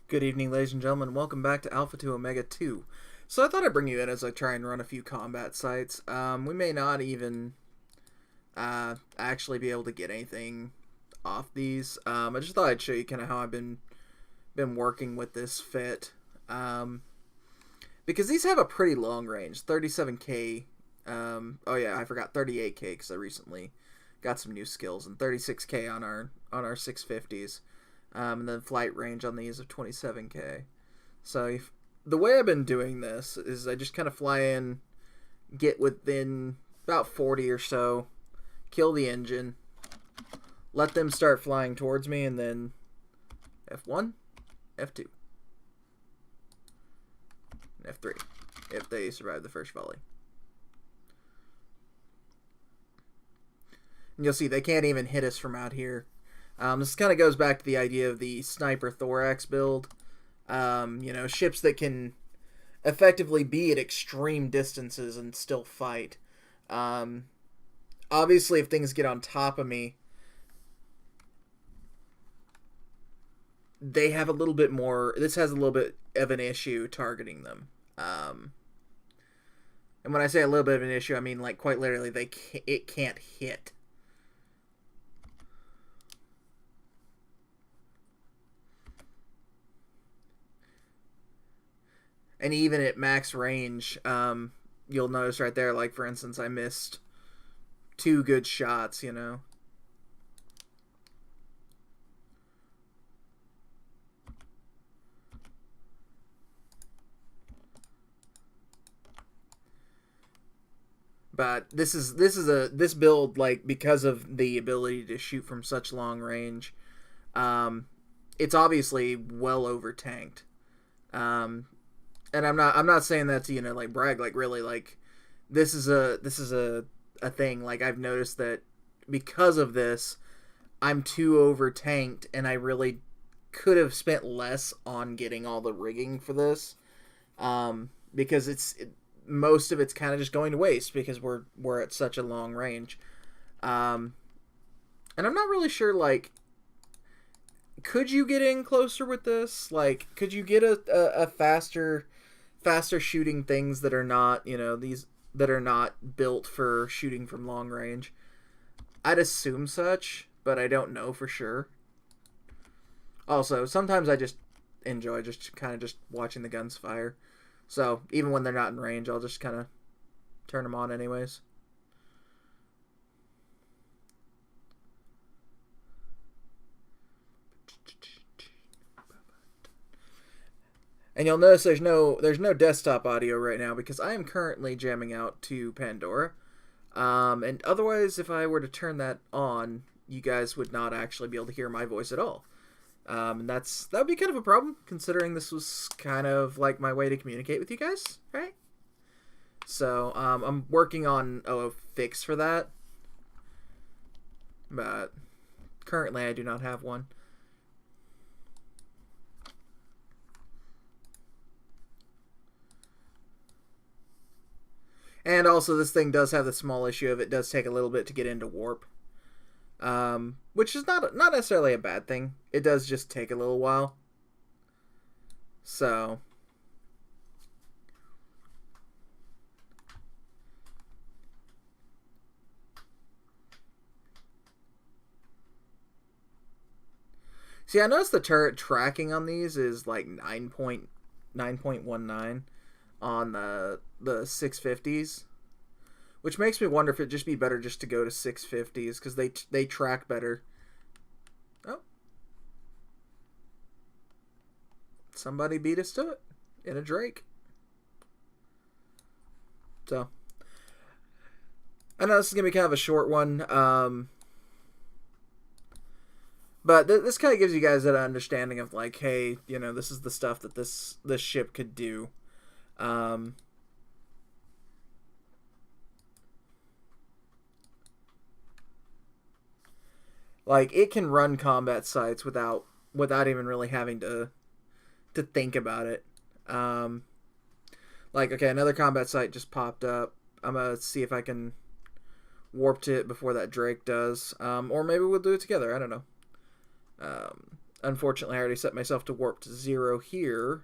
Good evening, ladies and gentlemen. Welcome back to Alpha to Omega 2. So I thought I'd bring you in as I try and run a few combat sites. We may not even actually be able to get anything off these. I just thought I'd show you kind of how I've been working with this fit. Because these have a pretty long range, 37k. Oh yeah, I forgot 38k because I recently got some new skills, and 36k on our 650s. And then flight range on these of 27k. So the way I've been doing this is I just kind of fly in, get within about 40 or so, kill the engine, let them start flying towards me, and then F1, F2, and F3 if they survive the first volley. And you'll see they can't even hit us from out here. This kind of goes back to the idea of the sniper thorax build. Ships that can effectively be at extreme distances and still fight. Obviously, if things get on top of me, they have a little bit more. This has a little bit of an issue targeting them. And when I say a little bit of an issue, I mean like quite literally, it can't hit. And even at max range, you'll notice right there, like, for instance, I missed 2 good shots, you know. But this build, like, because of the ability to shoot from such long range, it's obviously well over tanked. And I'm not saying that to, like, brag, like, really, like, this is a thing. Like, I've noticed that because of this, I'm too over tanked, and I really could have spent less on getting all the rigging for this, because most of it's kind of just going to waste because we're at such a long range, and I'm not really sure, like, could you get in closer with this? Like, could you get a faster shooting things that are not, these that are not built for shooting from long range? I'd assume such, but I don't know for sure. Also, sometimes I just enjoy just kind of just watching the guns fire. So, even when they're not in range, I'll just kind of turn them on anyways. And you'll notice there's no desktop audio right now because I am currently jamming out to Pandora. And otherwise, if I were to turn that on, you guys would not actually be able to hear my voice at all. And that would be kind of a problem, considering this was kind of like my way to communicate with you guys, right? So I'm working on a fix for that, but currently I do not have one. And also, this thing does have the small issue of it does take a little bit to get into warp, which is not necessarily a bad thing. It does just take a little while. So, see, I noticed the turret tracking on these is like 9.19 on the 650s, which makes me wonder if it'd just be better just to go to 650s because they track better. Oh, somebody beat us to it in a Drake. So I know this is gonna be kind of a short one, but this kind of gives you guys an understanding of, like, hey, this is the stuff that this ship could do. Like, it can run combat sites without even really having to think about it. Like, okay, another combat site just popped up. I'm gonna see if I can warp to it before that Drake does. Or maybe we'll do it together. I don't know. Unfortunately, I already set myself to warp to 0 here.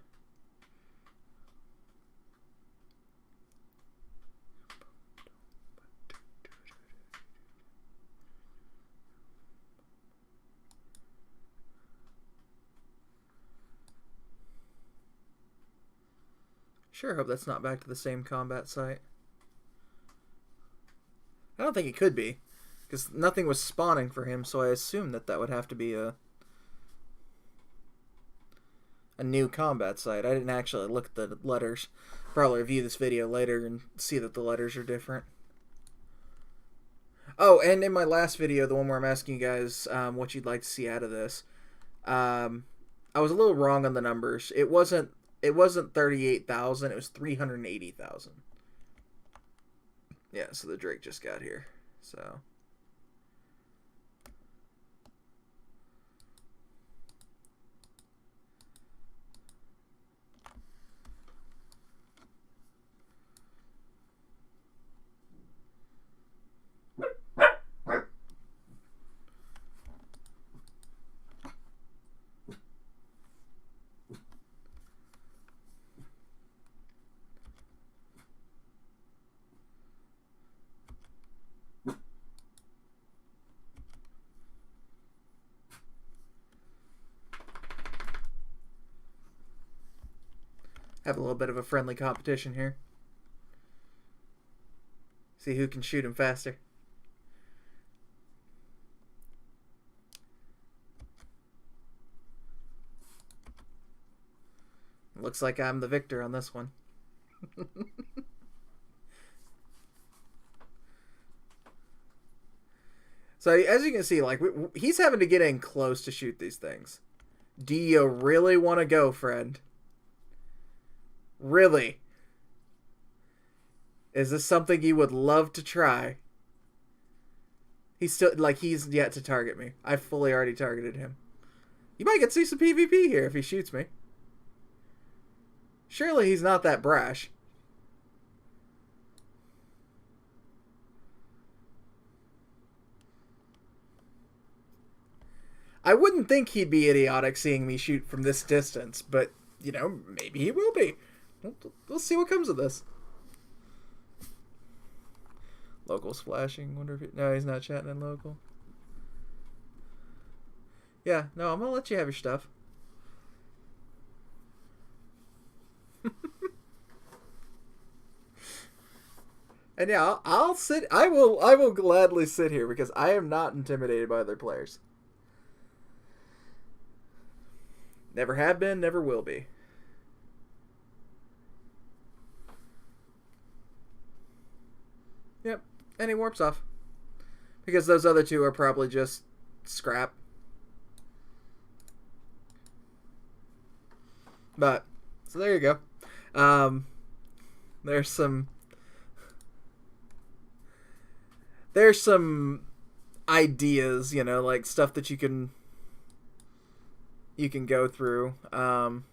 Sure hope that's not back to the same combat site. I don't think it could be, because nothing was spawning for him, so I assume that that would have to be a new combat site. I didn't actually look at the letters. Probably review this video later and see that the letters are different. Oh, and in my last video, the one where I'm asking you guys what you'd like to see out of this, I was a little wrong on the numbers. It wasn't 38,000, it was 380,000. Yeah, so the Drake just got here. So have a little bit of a friendly competition here. See who can shoot him faster. Looks like I'm the victor on this one. So as you can see, like he's having to get in close to shoot these things. Do you really want to go, friend? Really? Is this something you would love to try? He's yet to target me. I fully already targeted him. You might get to see some PvP here if he shoots me. Surely he's not that brash. I wouldn't think he'd be idiotic seeing me shoot from this distance, but, you know, maybe he will be. We'll see what comes of this. Local's flashing. Wonder if no, he's not chatting in local. Yeah, no, I'm gonna let you have your stuff. And yeah, I'll sit. I will gladly sit here because I am not intimidated by other players. Never have been, never will be. Yep, and he warps off. Because those other two are probably just scrap. But, so there you go. There's some ideas, you know, like stuff that you can go through. I'm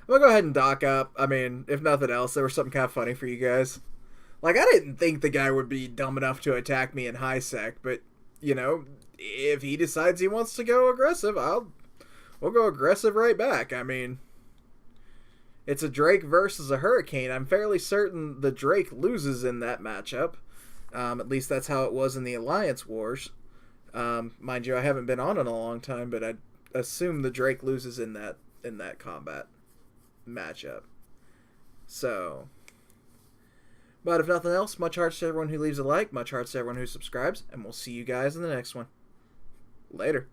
gonna go ahead and dock up. I mean, if nothing else, there was something kind of funny for you guys. Like, I didn't think the guy would be dumb enough to attack me in high sec, but, you know, if he decides he wants to go aggressive, we'll go aggressive right back. I mean, it's a Drake versus a Hurricane. I'm fairly certain the Drake loses in that matchup. At least that's how it was in the Alliance Wars. Mind you, I haven't been on in a long time, but I assume the Drake loses in that combat matchup. So, but if nothing else, much hearts to everyone who leaves a like, much hearts to everyone who subscribes, and we'll see you guys in the next one. Later.